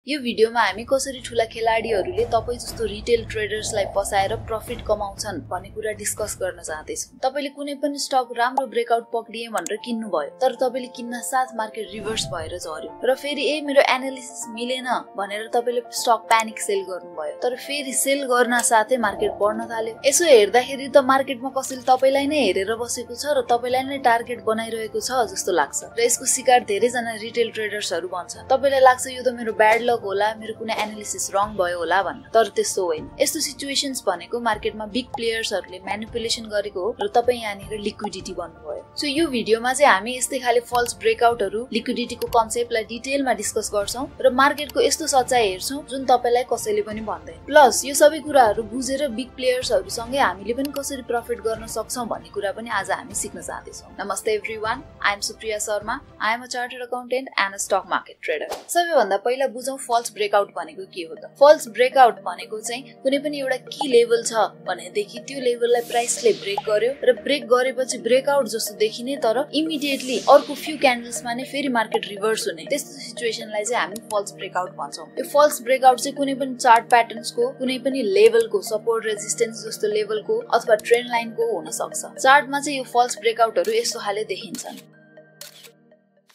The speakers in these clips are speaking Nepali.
यो भिडियोमा हामी कसरी ठूला खेलाडीहरूले तपाई जस्तो रिटेल ट्रेडर्सलाई फसाएर प्रफिट कमाउँछन् भन्ने कुरा डिस्कस गर्न चाहदैछौँ। तपाईले कुनै पनि स्टक राम्रो ब्रेकआउट पक्रिए भनेर किन्नु भयो, तर तपाईले किन्न साथ मार्केट रिभर्स भएर झर्यो र फेरि मेरो एनालिसिस मिलेन भनेर तपाईले स्टक प्यानिक सेल गर्नुभयो, तर फेरि सेल गर्न साथै मार्केट बढ्न थाल्यो। यसो हेर्दाखेरि त मार्केटमा कसैले तपाईलाई नै हेरेर बसेको छ र तपाईलाई नै टार्गेट बनाइरहेको छ जस्तो लाग्छ र यसको शिकार धेरै जना रिटेल ट्रेडर्सहरू बन्छ। तपाईलाई लाग्छ यो त मेरो ब्याड होला, मेरो कुनै एनालिसिस रङ भयो होला भन्ने, तर त्यस्तो होइन। यस्तो सिचुएसन्स भनेको मार्केटमा बिग प्लेयर्सहरूले म्यानिपुलेसन गरेको हो र तपाई यहाँनिर लिक्विडिटी बन्नुभयो। सो यो भिडियोमा चाहिँ हामी यस्तै खाले फल्स ब्रेकआउटहरू, लिक्विडिटीको कन्सेप्टलाई डिटेलमा डिस्कस गर्छौं र मार्केटको यस्तो सच्चाइ हेर्छौं जुन तपाईलाई कसैले पनि भन्दैन। प्लस यो सबै कुराहरू बुझेर बिग प्लेयर्सहरूसँगै हामीले पनि कसरी प्रफिट गर्न सक्छौं भन्ने कुरा पनि आज हामी सिक्न चाहदैछौं। नमस्ते everyone, I am Supriya Sharma, I am a chartered accountant and a stock market trader. सबैभन्दा पहिला बुझौं फल्स ब्रेकआउट भनेको के हो त। फल्स ब्रेकआउट भनेको चाहिँ कुनै पनि एउटा की लेभल छ भनेदेखि त्यो लेभललाई प्राइसले ब्रेक गर्यो र ब्रेक गरेपछि ब्रेकआउट जस्तो देखिने तर इमिडिएटली अर्को फ्यु क्यान्डल्समा नै फेरि मार्केट रिभर्स हुने, त्यस्तो सिचुएसनलाई चाहिँ हामी फल्स ब्रेकआउट भन्छौं। यो फल्स ब्रेकआउट चाहिँ कुनै पनि चार्ट प्याटर्न्सको, कुनै पनि लेभलको, सपोर्ट रेजिस्टेन्स जस्तो लेभलको अथवा ट्रेन्ड लाइनको हुन सक्छ। चार्टमा चाहिँ यो फल्स ब्रेकआउटहरू यस्तो खाले देखिन्छन्।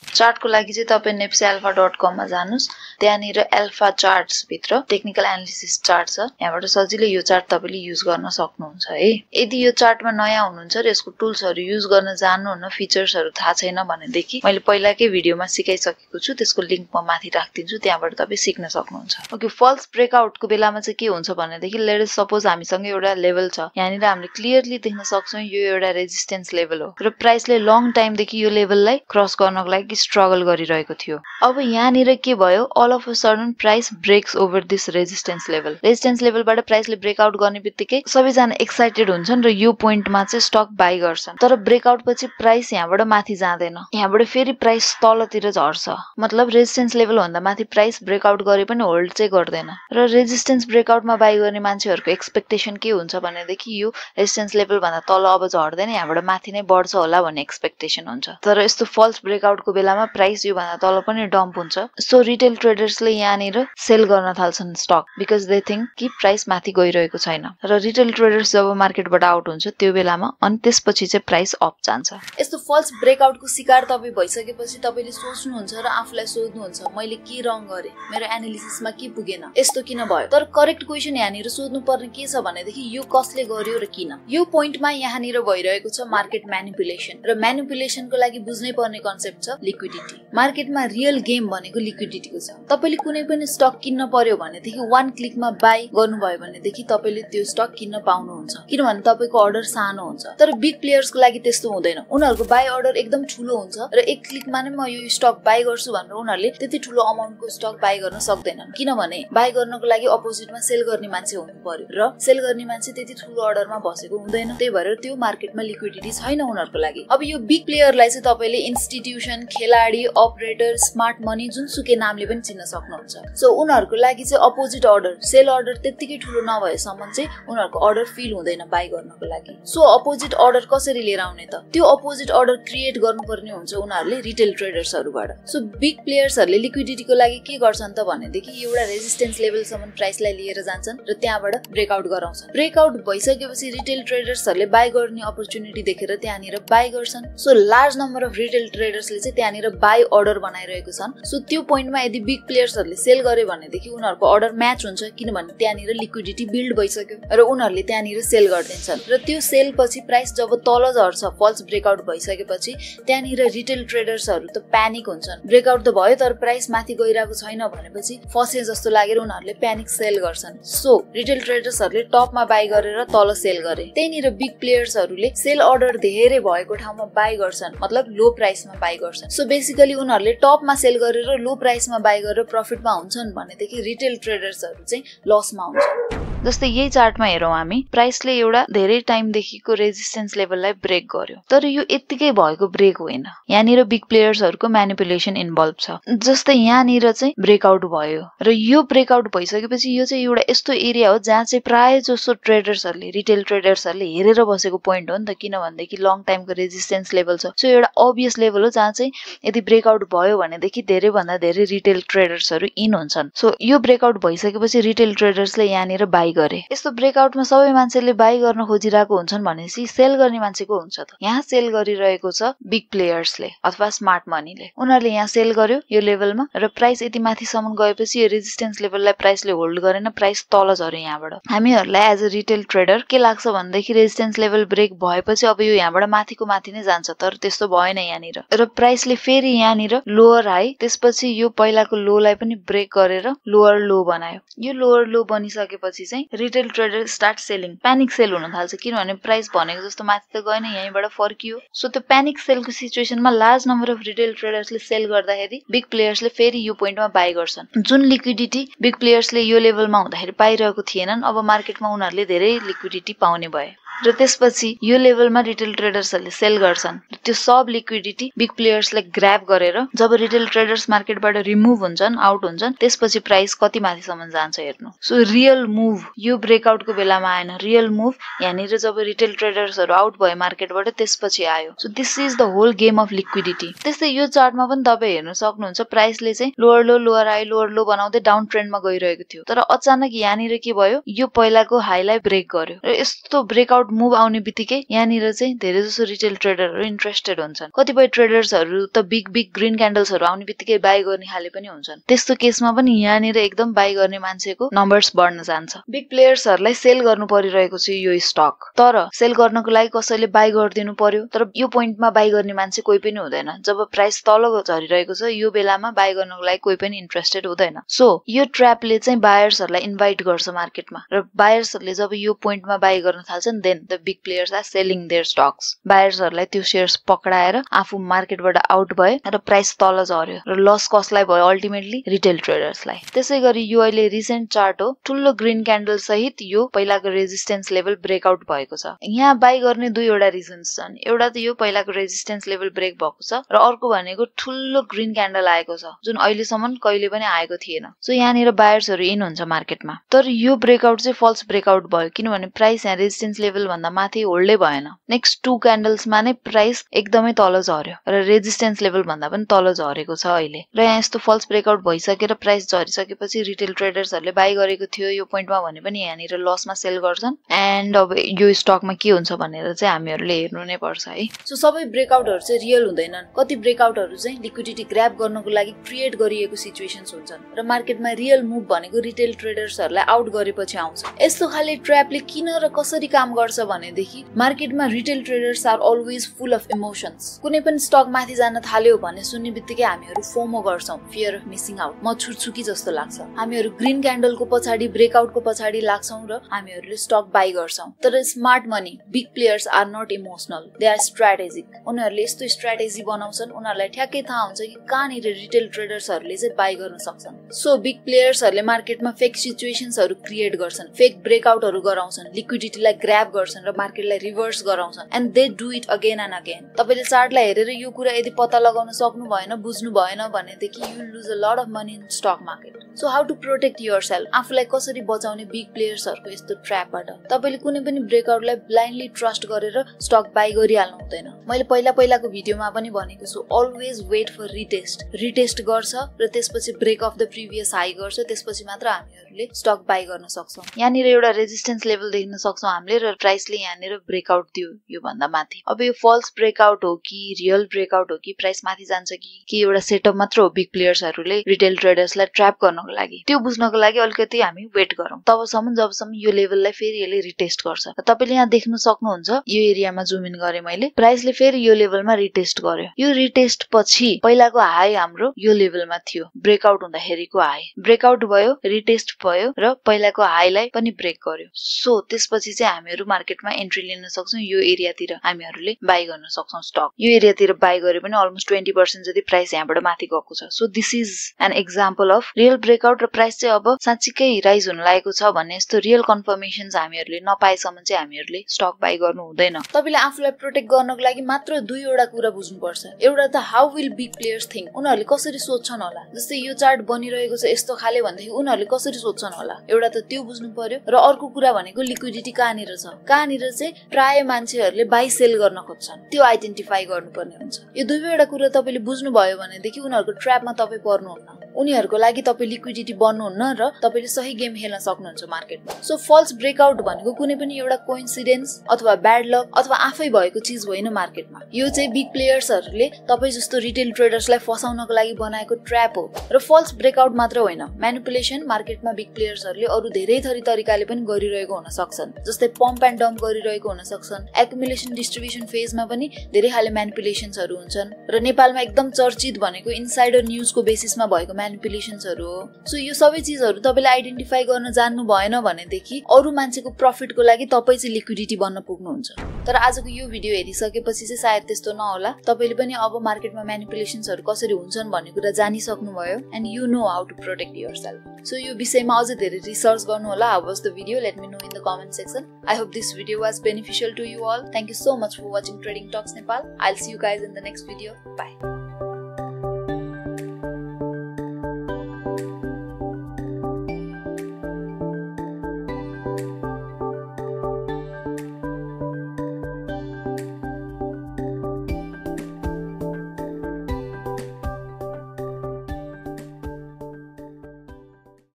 चार्टको लागि चाहिँ तपाई nepsialpha.com मा जानुस्, त्यहाँनिर अल्फा चार्ट्स भित्र टेक्निकल एनालिसिस चार्ट छ, यहाँबाट सजिलै यो चार्ट तपाईले युज गर्न सक्नुहुन्छ है। यदि यो चार्टमा नयाँ हुनुहुन्छ र यसको टुल्सहरू युज गर्न जान्नुहुन्न, फिचर्सहरू थाहा छैन भनेदेखि मैले पहिलाकै भिडियोमा सिकाइसकेको छु, त्यसको लिंक म माथि राख्दिन्छु, त्यहाँबाट तपाई सिक्न सक्नुहुन्छ। ओके, फल्स ब्रेकआउटको बेलामा चाहिँ के हुन्छ भनेदेखि लेट अस सपोज हामीसँग एउटा लेभल छ, यहाँनिर हामीले क्लियरली देख्न सक्छौं यो एउटा रेजिस्टेन्स लेभल हो र प्राइसले लङ टाइमदेखि यो लेभललाई क्रस गर्नको लागि स्ट्रगल गरिरहेको थियो। अब यहाँनिर के भयो, all of a sudden price breaks over this resistance level. Resistance लेभलबाट प्राइसले ब्रेकआउट गर्ने बित्तिकै सबैजना एक्साइटेड हुन्छन् र यो पोइन्टमा चाहिँ स्टक बाई गर्छन्, तर ब्रेकआउट पछि प्राइस यहाँबाट माथि जाँदैन, यहाँबाट फेरि प्राइस तलतिर झर्छ। मतलब रेजिस्टेन्स लेभल भन्दा माथि प्राइस ब्रेकआउट गरे पनि होल्ड चाहिँ गर्दैन र रेजिस्टेन्स ब्रेकआउटमा बाई गर्ने मान्छेहरूको एक्सपेक्टेसन के हुन्छ भनेदेखि यो रेजिस्टेन्स लेभल भन्दा तल अब झर्दैन, यहाँबाट माथि नै बढ्छ होला भन्ने एक्सपेक्टेसन हुन्छ। तर यस्तो फल्स ब्रेकआउटको बेलामा प्राइस यो भन्दा तल पनि डम्प हुन्छ। सो रिटेल ट्रेडर्सले यहाँनिर सेल गर्न थाल्छन् स्टक, बिकज दे थिंक कि प्राइस माथि गइरहेको छैन र रिटेल ट्रेडर्स जब मार्केटबाट आउट हुन्छ त्यो बेलामा, अनि त्यसपछि चाहिँ प्राइस अप जान्छ। यस्तो फल्स ब्रेकआउटको शिकार तपाई भइसकेपछि तपाईले सोच्नुहुन्छ र आफूलाई सोध्नुहुन्छ मैले के रङ गरे, मेरो एनालिसिसमा के पुगेन, यस्तो किन भयो। तर करेक्ट क्वेशन यहाँनिर सोध्नु पर्ने के छ भनेदेखि यो कसले गर्यो र किन। यो पोइन्टमा यहाँनिर भइरहेको छ मार्केट म्यानिपुलेसन र म्यानिपुलेसनको लागि बुझ्नै पर्ने कन्सेप्ट छ लिक्विडिटी। मार्केटमा रियल गेम भनेको लिक्विडिटीको छ। तपाईले कुनै पनि स्टक किन्न पर्यो भनेदेखि वान क्लिकमा बाई गर्नुभयो भनेदेखि तपाईले त्यो स्टक किन्न पाउनुहुन्छ, किनभने तपाईको अर्डर सानो हुन्छ। तर बिग प्लेयर्सको लागि त्यस्तो हुँदैन, उनीहरुको बाई अर्डर एकदम ठूलो हुन्छ र एक क्लिकमा नै म यो स्टक बाई गर्छु भनेर उनीहरुले त्यति ठूलो अमाउन्टको स्टक बाई गर्न सक्दैनन्, किनभने बाई गर्नको लागि अपोजिटमा सेल गर्ने मान्छे हुनु पर्यो र सेल गर्ने मान्छे त्यति ठूलो अर्डरमा बसेको हुँदैन, त्यही भएर त्यो मार्केटमा लिक्विडिटी छैन उनीहरुको लागि। अब यो बिग प्लेयरलाई चाहिँ तपाईले इन्स्टिट्युसन, खेलाडी, अपरेटर, स्मार्ट मनी जुनसुकै नामले पनि चिन्न सक्नुहुन्छ। सो उनीहरुको लागि चाहिँ अपोजिट अर्डर, सेल अर्डर त्यतिकै ठूलो नभएसम्म चाहिँ उनीहरुको अर्डर फिल हुँदैन बाई गर्नको लागि। सो अपोजिट अर्डर कसरी लिएर आउने त, त्यो अपोजिट अर्डर क्रिएट गर्नुपर्ने हुन्छ उनीहरुले रिटेल ट्रेडर्सहरुबाट। सो बिग प्लेयर्सहरुले लिक्विडिटीको लागि के गर्छन् त भनेदेखि एउटा रेजिस्टेन्स लेभलसम्म प्राइसलाई लिएर जान्छन् र त्यहाँबाट ब्रेकआउट गराउँछन्। ब्रेकआउट भइसकेपछि रिटेल ट्रेडर्सहरुले बाई गर्ने अपर्च्युनिटी देखेर त्यहाँनिर बाई गर्छन्। So large number of retail ट्रेडर्सले चाहिँ त्यहाँनिर बाई अर्डर बनाइरहेको छन्। सो त्यो पोइन्टमा यदि बिग प्लेयर्सहरुले सेल गरे भनेदेखि उनीहरुको अर्डर म्याच हुन्छ, किनभने त्यहाँनिर लिक्विडिटी बिल्ड भइसक्यो र उनीहरुले त्यहाँनिर सेल गर्दिन्छन् र त्यो सेल पछि प्राइस जब तल झर्छ, फल्स ब्रेकआउट भइसकेपछि त्यहाँनिर रिटेल ट्रेडर्सहरु त प्यानिक हुन्छन्। ब्रेकआउट त भयो तर प्राइस माथि गइरहेको छैन भनेपछि फसे जस्तो लागेर उनीहरुले प्यानिक सेल गर्छन्। सो रिटेल ट्रेडर्सहरुले टपमा बाई गरेर तल सेल गरे, त्यहीनिर बिग प्लेयर्सहरुले सेल अर्डर धेरै भएको ठाउँमा बाई गर्छन्, मतलब लो प्राइसमा बाई गर्छन्। सो बेसिकली उनीहरुले टपमा सेल गरेर लो प्राइसमा बाई गरेर प्रफिटमा हुन्छन् भनेदेखि रिटेल ट्रेडर्सहरु चाहिँ लसमा हुन्छन्। जस्तै यही चार्टमा हेरौँ हामी प्राइसले एउटा धेरै टाइमदेखिको रेजिस्टेन्स लेभललाई ब्रेक गर्यो तर यो यत्तिकै भएको ब्रेक होइन यहाँनिर बिग प्लेयर्सहरुको म्यानिपुलेसन इन्भल्भ छ जस्तै यहाँनिर चाहिँ ब्रेकआउट भयो र यो ब्रेकआउट भइसकेपछि यो चाहिँ एउटा यस्तो एरिया हो जहाँ चाहिँ प्राय जसो ट्रेडर्सहरुले रिटेल ट्रेडर्सहरुले हेरेर बसेको पोइन्ट हो नि त किनभनेदेखि लङ टाइमको रेजिस्टेन्स लेभल छ सो एउटा अभियस लेभल हो जहाँ चाहिँ यदि ब्रेकआउट भयो भनेदेखि धेरै भन्दा धेरै रिटेल ट्रेडर्सहरु इन हुन्छन् सो यो ब्रेकआउट भइसकेपछि रिटेल ट्रेडर्सले यहाँनिर बाइ गरे यस्तो ब्रेकआउटमा सबै मान्छेले बाइ गर्न खोजिरहेको हुन्छन् भनेपछि सेल गर्ने मान्छेको हुन्छ त यहाँ सेल गरिरहेको छ बिग प्लेयर्सले अथवा स्मार्ट मनीले उनीहरुले यहाँ सेल गर्यो यो लेभलमा र प्राइस यति माथिसम्म गएपछि यो रेजिस्टेन्स लेभललाई प्राइसले होल्ड गरेन प्राइस तल झर्यो यहाँबाट हामीहरुलाई एज अ रिटेल ट्रेडर के लाग्छ भन्दाखेरि रेजिस्टेन्स लेभल ब्रेक भएपछि अब यो यहाँबाट माथिको माथि नै जान्छ तर त्यस्तो भएन यहाँनिर र प्राइसले फेरि यहाँनिर लोअर हाई त्यसपछि यो पहिलाको लोलाई पनि ब्रेक गरेर लोअर लो बनायो यो लोअर लो बनिसकेपछि चाहिँ retail trader start selling panic sell हुन थाल्छ किनभने प्राइस भनेको जस्तो माथि त गएन यहीँबाट फर्कियो सो त्यो प्यानिक सेलको सिचुएसनमा लार्ज नम्बर अफ रिटेल ट्रेडर्सले सेल गर्दाखेरि बिग प्लेयर्सले फेरि यो पोइन्टमा बाइ गर्छन् जुन लिक्विडिटी बिग प्लेयर्सले यो लेभलमा हुँदाखेरि पाइरहेको थिएनन् अब मार्केटमा उनीहरूले धेरै लिक्विडिटी पाउने भए र त्यसपछि यो लेभलमा रिटेल ट्रेडर्सहरुले सेल गर्छन् त्यो सब लिक्विडिटी बिग प्लेयर्सले ग्र्याब गरेर जब रिटेल ट्रेडर्स मार्केटबाट रिमुभ हुन्छन् आउट हुन्छन् त्यसपछि प्राइस कति माथिसम्म जान्छ हेर्नु सो रियल मुभ यो ब्रेकआउटको बेलामा आएन रियल मुभ यहाँनिर जब रिटेल ट्रेडर्सहरु आउट भए मार्केटबाट त्यसपछि आयो so this is the whole game of liquidity त्यस्तै यो चार्टमा पनि तपाई हेर्न सक्नुहुन्छ प्राइसले चाहिँ लोअर हाई लोअर लो बनाउँदै डाउन ट्रेन्डमा गइरहेको थियो तर अचानक यहाँनिर के भयो यो पहिलाको हाईलाई ब्रेक गर्यो र यस्तो ब्रेकआउट मुभ आउने बित्तिकै यहाँनिर चाहिँ धेरै जसो रिटेल ट्रेडरहरु इन्ट्रेस्टेड हुन्छन् कतिपय ट्रेडर्सहरु त बिग ग्रीन क्यान्डल्सहरु आउने बित्तिकै बाइ गर्ने खाले पनि हुन्छन् त्यस्तो केसमा पनि यहाँनिर एकदम बाइ गर्ने मान्छेको नम्बर्स बढ्न जान्छ बिग प्लेयर्सहरुलाई सेल गर्नु परिरहेको छ यो स्टक तर सेल गर्नको लागि कसैले बाइ गरिदिनु पर्यो तर यो पोइन्टमा बाइ गर्ने मान्छे कोही पनि हुँदैन जब प्राइस तल झरिरहेको छ यो बेलामा बाइ गर्नको लागि कोही पनि इन्ट्रेस्टेड हुँदैन सो यो ट्र्यापले चाहिँ बायर्सहरुलाई इन्भाइट गर्छ मार्केटमा र बायर्सहरुले जब यो पोइन्टमा बाइ गर्न थाल्छन् then the big players are selling their stocks बायर्सहरुलाई त्यो शेयर्स पक्राएर आफू मार्केटबाट आउट भए र प्राइस तल झर्यो र लस कसलाई भयो अल्टिमेटली रिटेल ट्रेडर्सलाई त्यसैगरी यो अहिले रिसेन्ट चार्ट हो ठुलो ग्रीन क्यान्डल सहित यो पहिलाको रेजिस्टेन्स लेभल ब्रेकआउट भएको छ यहाँ बाइ गर्ने दुईवटा रिजन्स छन् एउटा त यो पहिलाको रेजिस्टेन्स लेभल ब्रेक भएको छ र अर्को भनेको ठुलो ग्रीन क्यान्डल आएको छ जुन अहिलेसम्म कहिले पनि आएको थिएन सो यहाँनिर बायर्सहरु इन हुन्छ मार्केटमा तर यो ब्रेकआउट चाहिँ फल्स ब्रेकआउट भयो किनभने प्राइस यहाँ रेजिस्टेन्स लेभल भन्दा माथि होल्डै भएन नेक्स्ट 2 क्यान्डल्समा नै प्राइस एकदमै तल झर्यो र रेजिस्टेन्स लेभल भन्दा पनि तल झरेको छ अहिले र यहाँ यस्तो फल्स ब्रेकआउट भइसकेर प्राइस झरिसकेपछि रिटेल ट्रेडर्सहरुले बाइ गरेको थियो यो पोइन्टमा भने पनि यहाँनिर लसमा सेल गर्छन् एन्ड अब यो स्टकमा के हुन्छ भनेर चाहिँ हामीहरुले हेर्नु नै पर्छ है सो सबै ब्रेकआउटहरु चाहिँ रियल हुँदैनन् कति ब्रेकआउटहरु चाहिँ लिक्विडिटी ग्र्याब गर्नको लागि क्रिएट गरिएको सिचुएसन्स हुन्छन् र मार्केटमा रियल मुभ भनेको रिटेल ट्रेडर्सहरुलाई आउट गरेपछि आउँछ यस्तो खाले ट्र्यापले किन र कसरी काम गर्छ भनेदेखि मार्केटमा retail traders are always full of emotions कुनै पनि स्टक माथि जान थाल्यो भने सुन्ने बित्तिकै हामीहरु फोमो गर्छौं फियर अफ मिसिङ आउट म छुट्छु कि जस्तो लाग्छ हामीहरु ग्रीन क्यान्डलको पछाडी ब्रेकआउटको पछाडी लाग्छौं र हामीहरुले स्टक बाइ गर्छौं तर smart money big players are not emotional they are strategic उनीहरुले यस्तो स्ट्र्याटेजी बनाउँछन् उनीहरुलाई ठ्याक्कै थाहा हुन्छ कि कहाँनिर रिटेल ट्रेडर्सहरुले चाहिँ बाइ गर्न सक्छन् सो बिग प्लेयर्सहरुले मार्केटमा फेक सिचुएसन्सहरु क्रिएट गर्छन् फेक ब्रेकआउटहरु गराउँछन् लिक्विडिटीलाई ग्र्याब गर्छन् र मार्केटलाई रिभर्स गराउँछन् and they do it again and again तपाईले चार्टलाई हेरेर यो कुरा यदि पत्ता लगाउन सक्नु भएन बुझ्नु भएन भनेदेखि you lose a lot of money in stock market so how to protect yourself आफूलाई कसरी बचाउने बिग प्लेयर्सहरुको यस्तो ट्र्यापबाट तपाईले कुनै पनि ब्रेकआउटलाई ब्लाइन्डली ट्रस्ट गरेर स्टक बाइ गरिहाल्नु हुँदैन मैले पहिलाको भिडियोमा पनि भनेको छु अलवेज वेट फर रिटेस्ट गर्छ र त्यसपछि break of the previous high गर्छ त्यसपछि मात्र हामीहरुले स्टक बाइ गर्न सक्छौं यहाँनिर एउटा रेजिस्टेन्स लेभल देख्न सक्छौं हामीले र प्राइसले यहाँनिर ब्रेकआउट दियो यो भन्दा माथि अब यो फल्स ब्रेकआउट हो कि रियल ब्रेकआउट हो कि प्राइस माथि जान्छ कि एउटा सेटअप मात्र हो बिग प्लेयर्सहरुले रिटेल ट्रेडर्सलाई ट्र्याप गर्नको लागि त्यो बुझ्नको लागि अलिकति हामी वेट गरौँ तबसम्म जबसम्म यो लेभललाई फेरि यसले रिटेस्ट गर्छ तपाईले यहाँ देख्न सक्नुहुन्छ यो एरियामा जुम इन गरे मैले प्राइसले फेरि यो लेभलमा रिटेस्ट गर्यो यो रिटेस्ट पछि पहिलाको हाई हाम्रो यो लेभलमा थियो ब्रेकआउट हुँदाखेरिको हाई ब्रेकआउट भयो रिटेस्ट भयो र पहिलाको हाईलाई पनि ब्रेक गर्यो सो त्यसपछि चाहिँ हामीहरु मार्केटमा एन्ट्री लिन सक्छौं यो एरियातिर हामीहरुले बाइ गर्न सक्छौं स्टक यो एरियातिर बाइ गरे पनि अलमोस्ट 20% जति प्राइस यहाँबाट माथि गएको छ so this is an example of real breakout र प्राइस चाहिँ अब साँच्चीकै राइज हुन लागेको छ भन्ने यस्तो रियल कन्फर्मेसन्स हामीहरूले नपाएसम्म चाहिँ हामीहरूले स्टक बाई गर्नु हुँदैन। तपाईले आफूलाई प्रोटेक्ट गर्नको लागि मात्र दुईवटा कुरा बुझ्नुपर्छ। एउटा त how will big players think, उनीहरूले कसरी सोच्छन् होला। जस्तै यो चार्ट बनिरहेको छ यस्तो खाले भन्दाखेरि उनीहरूले कसरी सोच्छन् होला, एउटा त त्यो बुझ्नु पर्यो। र अर्को कुरा भनेको लिक्विडिटी कहाँनिर छ। कहाँनिर चाहिँ प्राय मान्छेहरूले बाई सेल गर्न खोज्छन्, त्यो आइडेन्टिफाई गर्नुपर्ने हुन्छ। यो दुईवटा कुरा तपाईले बुझ्नु भयो भनेदेखि उनीहरूको ट्र्यापमा तपाईँ पर्नुहुन्न। उनीहरूको लागि तपाईँ लिक्विडिटी बन्नुहुन्न र तपाईले सही गेम खेल्न सक्नुहुन्छ मार्केटमा। सो फल्स ब्रेकआउट भनेको कुनै पनि एउटा कोइन्सिडेन्स अथवा ब्याड लक अथवा आफै भएको चीज होइन मार्केटमा। यो चाहिँ बिग प्लेयर्सहरूले तपाईँ जस्तो रिटेल ट्रेडर्सलाई फसाउनको लागि बनाएको ट्र्याप हो। र फल्स ब्रेकआउट मात्र होइन, म्यानिपुलेसन मार्केटमा बिग प्लेयर्सहरूले अरू धेरै थरी तरिकाले पनि गरिरहेको हुन सक्छन्। जस्तै पम्प एन्ड डम्प गरिरहेको हुन सक्छन्। एक्युमुलेसन डिस्ट्रिब्युसन फेजमा पनि धेरै खाले म्यानिपुलेसन्सहरू हुन्छन्। र नेपालमा एकदम चर्चित भनेको इनसाइडर न्युजको बेसिसमा भएको म्यानिपुलेसन्सहरू हो। सो यो सबै चीजहरू तपाईले आइडेन्टिफाई गर्न जान्नु भएन भनेदेखि अरू मान्छेको प्रफिटको लागि तपाईँ चाहिँ लिक्विडिटी बन्न पुग्नुहुन्छ। तर आजको यो भिडियो हेरिसकेपछि चाहिँ सायद त्यस्तो नहोला। तपाईले पनि अब मार्केटमा म्यानिपुलेसन्सहरू कसरी हुन्छन् भन्ने कुरा जानिसक्नु भयो and you know how to protect yourself. So यो विषयमा अझै धेरै रिसर्च गर्नु होला। How was the video? Let me know in the comment section. I hope this video was beneficial to you all. Thank you so much for watching Trading Talks Nepal. I'll see you guys in the next video. Bye.